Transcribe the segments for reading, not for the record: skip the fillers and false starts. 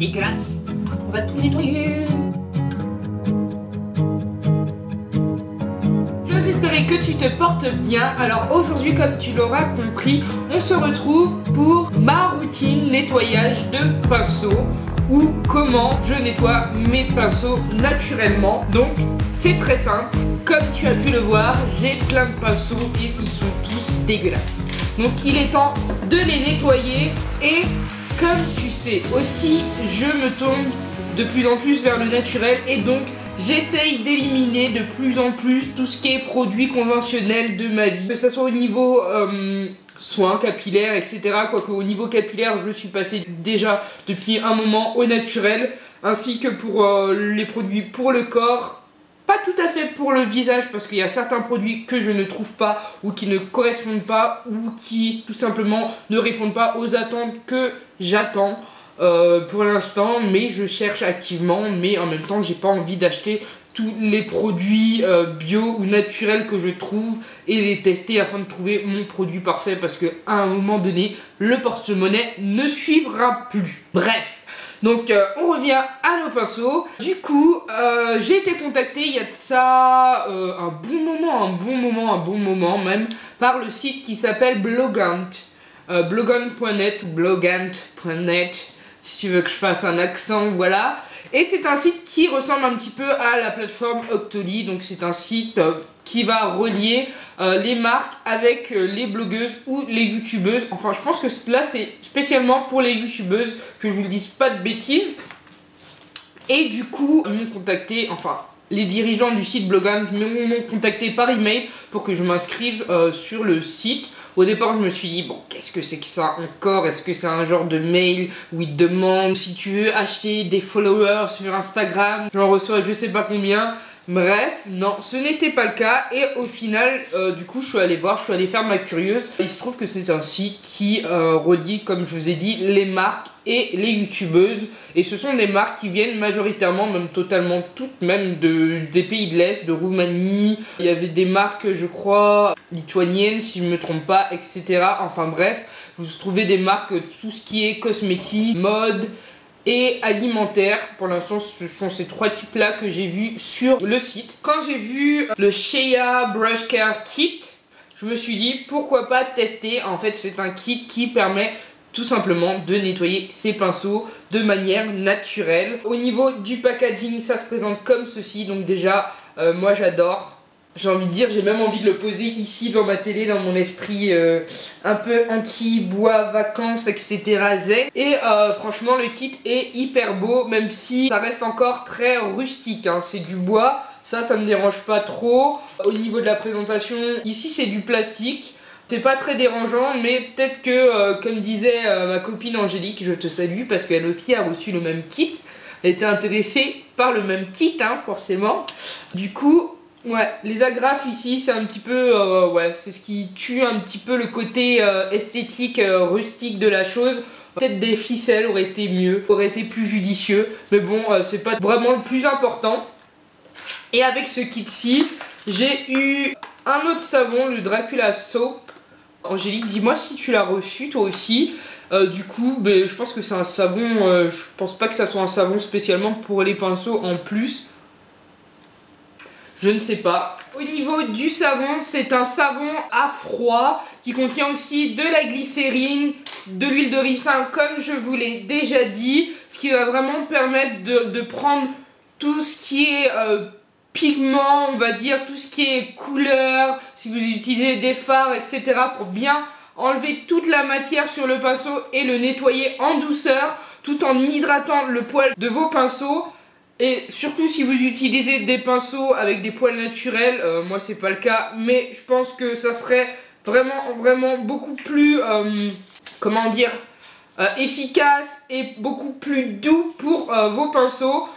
dégueulasse. On va tout nettoyer. J'ose espérer que tu te portes bien. Alors aujourd'hui, comme tu l'auras compris, on se retrouve pour ma routine nettoyage de pinceaux ou comment je nettoie mes pinceaux naturellement. Donc c'est très simple, comme tu as pu le voir, j'ai plein de pinceaux et ils sont tous dégueulasses. Donc il est temps de les nettoyer et comme tu sais aussi, je me tourne de plus en plus vers le naturel et donc j'essaye d'éliminer de plus en plus tout ce qui est produits conventionnels de ma vie, que ce soit au niveau soins capillaires, etc. Quoique au niveau capillaire, je suis passée déjà depuis un moment au naturel, ainsi que pour les produits pour le corps. Pas tout à fait pour le visage parce qu'il y a certains produits que je ne trouve pas ou qui ne correspondent pas ou qui tout simplement ne répondent pas aux attentes que j'attends pour l'instant, mais je cherche activement, mais en même temps j'ai pas envie d'acheter tous les produits bio ou naturels que je trouve et les tester afin de trouver mon produit parfait parce que à un moment donné le porte-monnaie ne suivra plus. Bref. Donc on revient à nos pinceaux. Du coup j'ai été contactée il y a de ça un bon moment même par le site qui s'appelle Blogant. Blogant.net ou blogant.net si tu veux que je fasse un accent, voilà. Et c'est un site qui ressemble un petit peu à la plateforme Octoly. Donc c'est un site qui va relier les marques avec les blogueuses ou les youtubeuses. Enfin je pense que là c'est spécialement pour les youtubeuses, que je vous le dise pas de bêtises. Et du coup ils m'ont contacté, enfin les dirigeants du site Blogant m'ont contacté par email pour que je m'inscrive sur le site. Au départ je me suis dit bon, qu'est-ce que c'est que ça encore? Est-ce que c'est un genre de mail où ils te demandent si tu veux acheter des followers sur Instagram? J'en reçois je sais pas combien. Bref, non, ce n'était pas le cas et au final, du coup, je suis allée voir, je suis allée faire ma curieuse. Il se trouve que c'est un site qui relie, comme je vous ai dit, les marques et les youtubeuses. Et ce sont des marques qui viennent majoritairement, même totalement toutes, même des pays de l'Est, de Roumanie. Il y avait des marques, je crois, lituaniennes, si je ne me trompe pas, etc. Enfin bref, vous trouvez des marques, tout ce qui est cosmétique, mode et alimentaire. Pour l'instant ce sont ces trois types là que j'ai vu sur le site. Quand j'ai vu le Shea Brush Care Kit, je me suis dit pourquoi pas tester. En fait c'est un kit qui permet tout simplement de nettoyer ses pinceaux de manière naturelle. Au niveau du packaging ça se présente comme ceci, donc déjà moi j'adore. J'ai envie de dire, j'ai même envie de le poser ici devant ma télé, dans mon esprit un peu anti-bois, vacances, etc. zen. Et franchement, le kit est hyper beau, même si ça reste encore très rustique. Hein. C'est du bois, ça me dérange pas trop. Au niveau de la présentation, ici c'est du plastique. C'est pas très dérangeant, mais peut-être que, comme disait ma copine Angélique, je te salue, parce qu'elle aussi a reçu le même kit. Elle était intéressée par le même kit, hein, forcément. Du coup... ouais, les agrafes ici c'est un petit peu, ouais, c'est ce qui tue un petit peu le côté esthétique, rustique de la chose. Peut-être des ficelles aurait été mieux, aurait été plus judicieux, mais bon, c'est pas vraiment le plus important. Et avec ce kit-ci, j'ai eu un autre savon, le Dracula Soap. Angélique, dis-moi si tu l'as reçu toi aussi. Du coup, ben, je pense que c'est un savon, je pense pas que ça soit un savon spécialement pour les pinceaux en plus. Je ne sais pas. Au niveau du savon, c'est un savon à froid qui contient aussi de la glycérine, de l'huile de ricin comme je vous l'ai déjà dit. Ce qui va vraiment permettre de prendre tout ce qui est pigment, on va dire, tout ce qui est couleur, si vous utilisez des fards, etc. pour bien enlever toute la matière sur le pinceau et le nettoyer en douceur tout en hydratant le poil de vos pinceaux. Et surtout si vous utilisez des pinceaux avec des poils naturels, moi c'est pas le cas, mais je pense que ça serait vraiment beaucoup plus, comment dire, efficace et beaucoup plus doux pour vos pinceaux.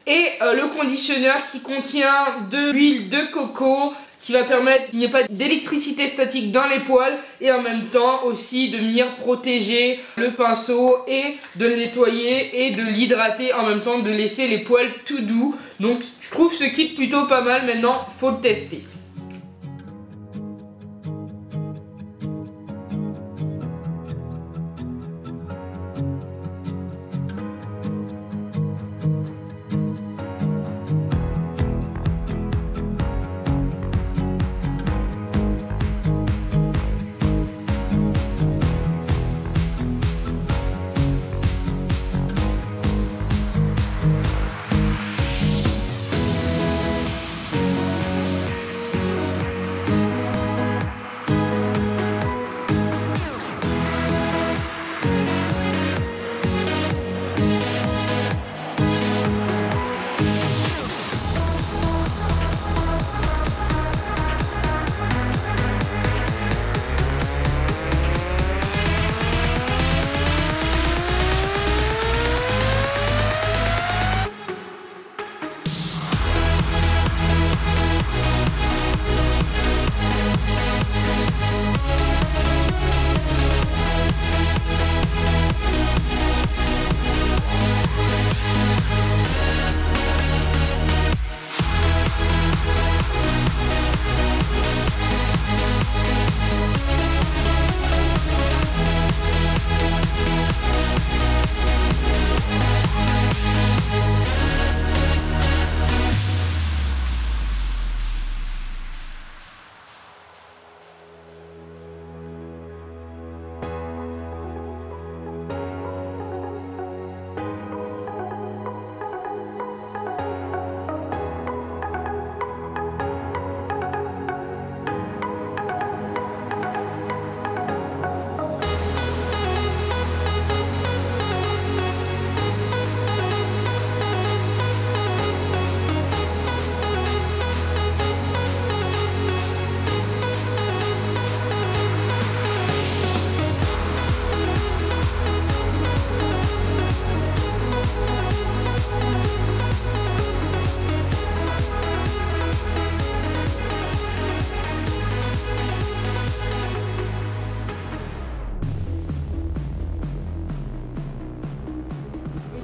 Et le conditionneur qui contient de l'huile de coco, qui va permettre qu'il n'y ait pas d'électricité statique dans les poils et en même temps aussi de venir protéger le pinceau et de le nettoyer et de l'hydrater en même temps, de laisser les poils tout doux. Donc je trouve ce kit plutôt pas mal, maintenant faut le tester.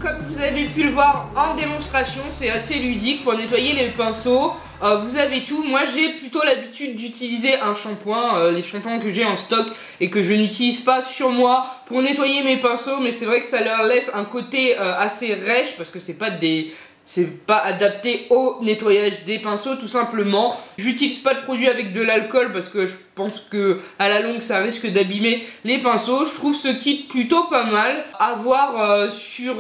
comme vous avez pu le voir en démonstration, c'est assez ludique pour nettoyer les pinceaux. Vous avez tout. Moi j'ai plutôt l'habitude d'utiliser un shampoing, les shampoings que j'ai en stock et que je n'utilise pas sur moi pour nettoyer mes pinceaux, mais c'est vrai que ça leur laisse un côté assez rêche parce que c'est pas adapté au nettoyage des pinceaux tout simplement. J'utilise pas de produit avec de l'alcool parce que je pense que à la longue ça risque d'abîmer les pinceaux. Je trouve ce kit plutôt pas mal à voir sur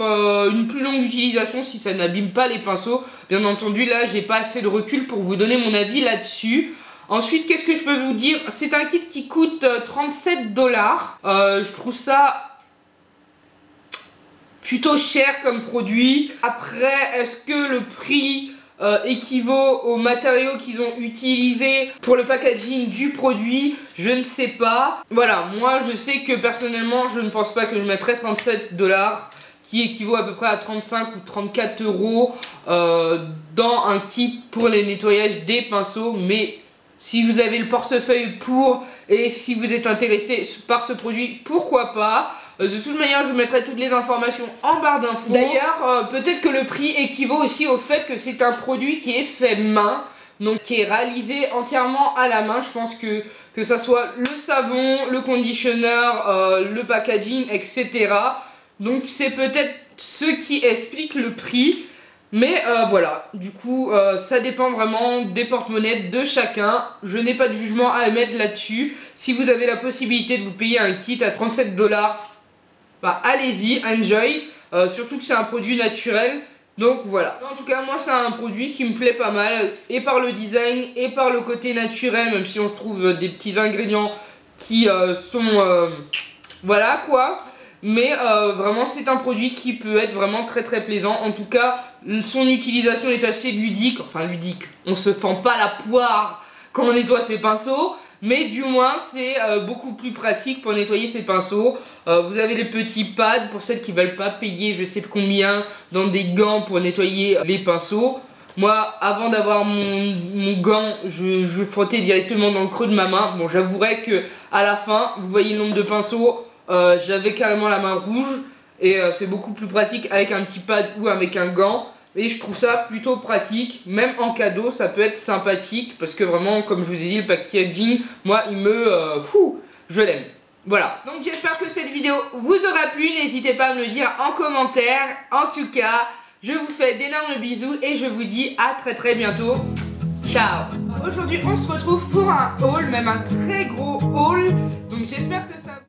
une plus longue utilisation si ça n'abîme pas les pinceaux. Bien entendu là j'ai pas assez de recul pour vous donner mon avis là-dessus. Ensuite, qu'est-ce que je peux vous dire? C'est un kit qui coûte 37 $. Je trouve ça plutôt cher comme produit. Après, est-ce que le prix équivaut aux matériaux qu'ils ont utilisés pour le packaging du produit? Je ne sais pas. Voilà, moi je sais que personnellement je ne pense pas que je mettrais 37 $, qui équivaut à peu près à 35 ou 34 € dans un kit pour les nettoyages des pinceaux. Mais si vous avez le portefeuille pour et si vous êtes intéressé par ce produit, pourquoi pas. De toute manière, je vous mettrai toutes les informations en barre d'infos. D'ailleurs, peut-être que le prix équivaut aussi au fait que c'est un produit qui est fait main, donc qui est réalisé entièrement à la main. Je pense que ça soit le savon, le conditionneur, le packaging, etc. Donc c'est peut-être ce qui explique le prix. Mais voilà, du coup, ça dépend vraiment des porte-monnaies de chacun. Je n'ai pas de jugement à émettre là-dessus. Si vous avez la possibilité de vous payer un kit à 37 $, bah allez-y, enjoy. Surtout que c'est un produit naturel. Donc voilà. En tout cas, moi c'est un produit qui me plaît pas mal. Et par le design, et par le côté naturel. Même si on trouve des petits ingrédients qui sont... voilà quoi. Mais vraiment c'est un produit qui peut être vraiment très très plaisant. En tout cas son utilisation est assez ludique. Enfin ludique, on se fend pas la poire quand on nettoie ses pinceaux. Mais du moins c'est beaucoup plus pratique pour nettoyer ses pinceaux. Vous avez les petits pads pour celles qui veulent pas payer je sais combien dans des gants pour nettoyer les pinceaux. Moi avant d'avoir mon gant je frottais directement dans le creux de ma main. Bon j'avouerai que à la fin vous voyez le nombre de pinceaux. J'avais carrément la main rouge et c'est beaucoup plus pratique avec un petit pad ou avec un gant et je trouve ça plutôt pratique. Même en cadeau ça peut être sympathique parce que vraiment comme je vous ai dit le packaging moi il me... je l'aime. Voilà, donc j'espère que cette vidéo vous aura plu, n'hésitez pas à me le dire en commentaire. En tout cas je vous fais d'énormes bisous et je vous dis à très très bientôt. Ciao. Aujourd'hui on se retrouve pour un haul, même un très gros haul, donc j'espère que ça...